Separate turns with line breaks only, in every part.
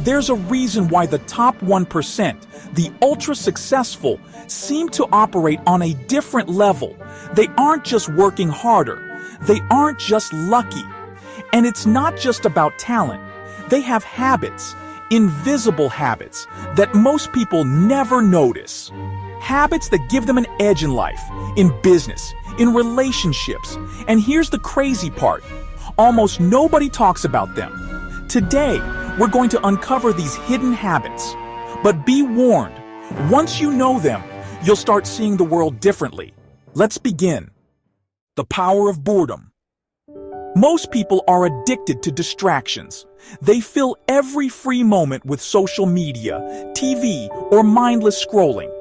There's a reason why the top 1%, the ultra-successful, seem to operate on a different level. They aren't just working harder. They aren't just lucky. And it's not just about talent. They have habits, invisible habits, that most people never notice. Habits that give them an edge in life, in business, in relationships. And here's the crazy part. Almost nobody talks about them. Today, we're going to uncover these hidden habits. But be warned, once you know them, you'll start seeing the world differently. Let's begin. The power of boredom. Most people are addicted to distractions. They fill every free moment with social media, TV, or mindless scrolling.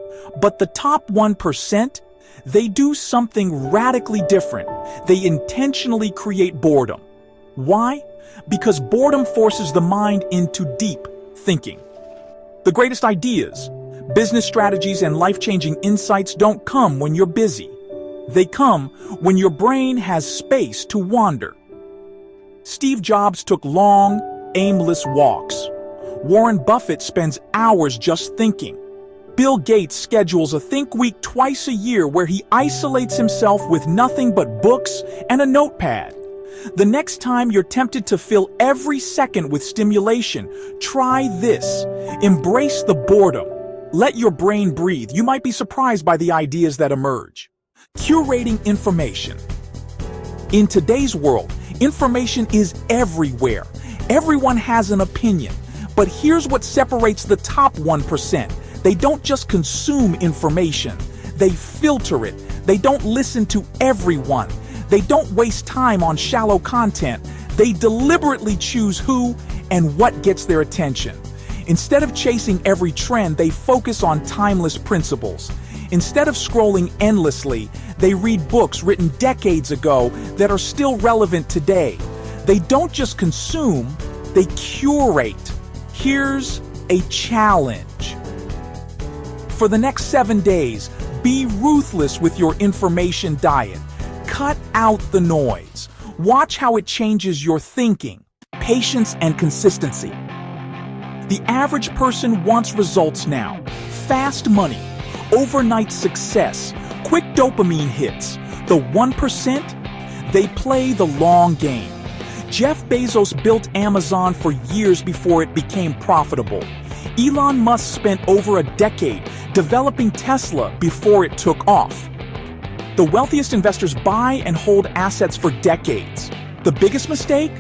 But the top 1%, they do something radically different. They intentionally create boredom. Why? Because boredom forces the mind into deep thinking. The greatest ideas, business strategies, and life-changing insights don't come when you're busy. They come when your brain has space to wander. Steve Jobs took long, aimless walks. Warren Buffett spends hours just thinking. Bill Gates schedules a Think Week twice a year where he isolates himself with nothing but books and a notepad. The next time you're tempted to fill every second with stimulation, try this. Embrace the boredom. Let your brain breathe. You might be surprised by the ideas that emerge. Curating information. In today's world, information is everywhere. Everyone has an opinion. But here's what separates the top 1%. They don't just consume information. They filter it. They don't listen to everyone. They don't waste time on shallow content. They deliberately choose who and what gets their attention. Instead of chasing every trend, they focus on timeless principles. Instead of scrolling endlessly, they read books written decades ago that are still relevant today. They don't just consume, they curate. Here's a challenge. For the next 7 days, be ruthless with your information diet. Cut out the noise. Watch how it changes your thinking, patience, and consistency. The average person wants results now. Fast money, overnight success, quick dopamine hits. The 1%, they play the long game. Jeff Bezos built Amazon for years before it became profitable. Elon Musk spent over a decade developing Tesla before it took off. The wealthiest investors buy and hold assets for decades. The biggest mistake?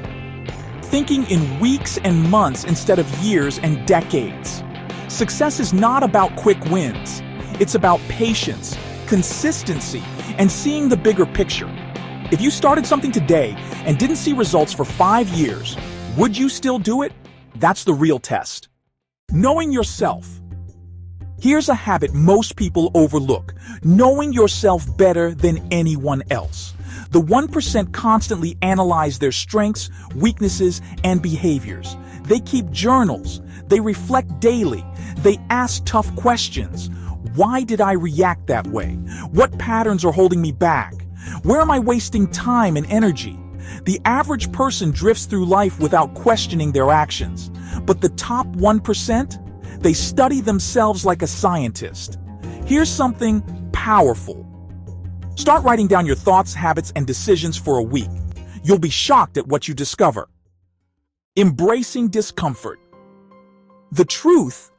Thinking in weeks and months instead of years and decades. Success is not about quick wins. It's about patience, consistency, and seeing the bigger picture. If you started something today and didn't see results for 5 years, would you still do it? That's the real test. Knowing yourself. Here's a habit most people overlook: knowing yourself better than anyone else. The 1% constantly analyze their strengths, weaknesses, and behaviors. They keep journals. They reflect daily. They ask tough questions. Why did I react that way? What patterns are holding me back? Where am I wasting time and energy? The average person drifts through life without questioning their actions. But the top 1%? They study themselves like a scientist. Here's something powerful. Start writing down your thoughts, habits, and decisions for a week. You'll be shocked at what you discover. Embracing discomfort. The truth,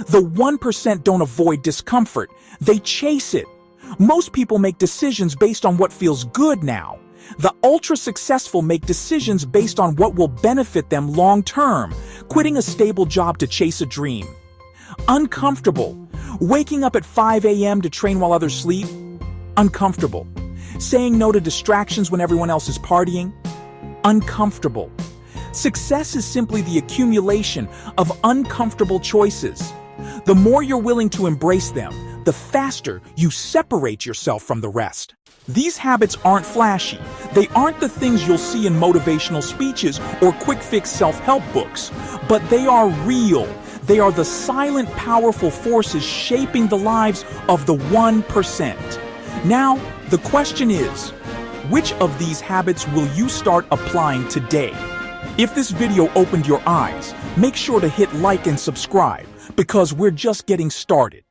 the 1% don't avoid discomfort. They chase it. Most people make decisions based on what feels good now. The ultra-successful make decisions based on what will benefit them long-term, quitting a stable job to chase a dream. Uncomfortable. Waking up at 5 a.m. to train while others sleep. Uncomfortable. Saying no to distractions when everyone else is partying. Uncomfortable. Success is simply the accumulation of uncomfortable choices. The more you're willing to embrace them, the faster you separate yourself from the rest. These habits aren't flashy. They aren't the things you'll see in motivational speeches or quick-fix self-help books. But they are real. They are the silent, powerful forces shaping the lives of the 1%. Now, the question is, which of these habits will you start applying today? If this video opened your eyes, make sure to hit like and subscribe because we're just getting started.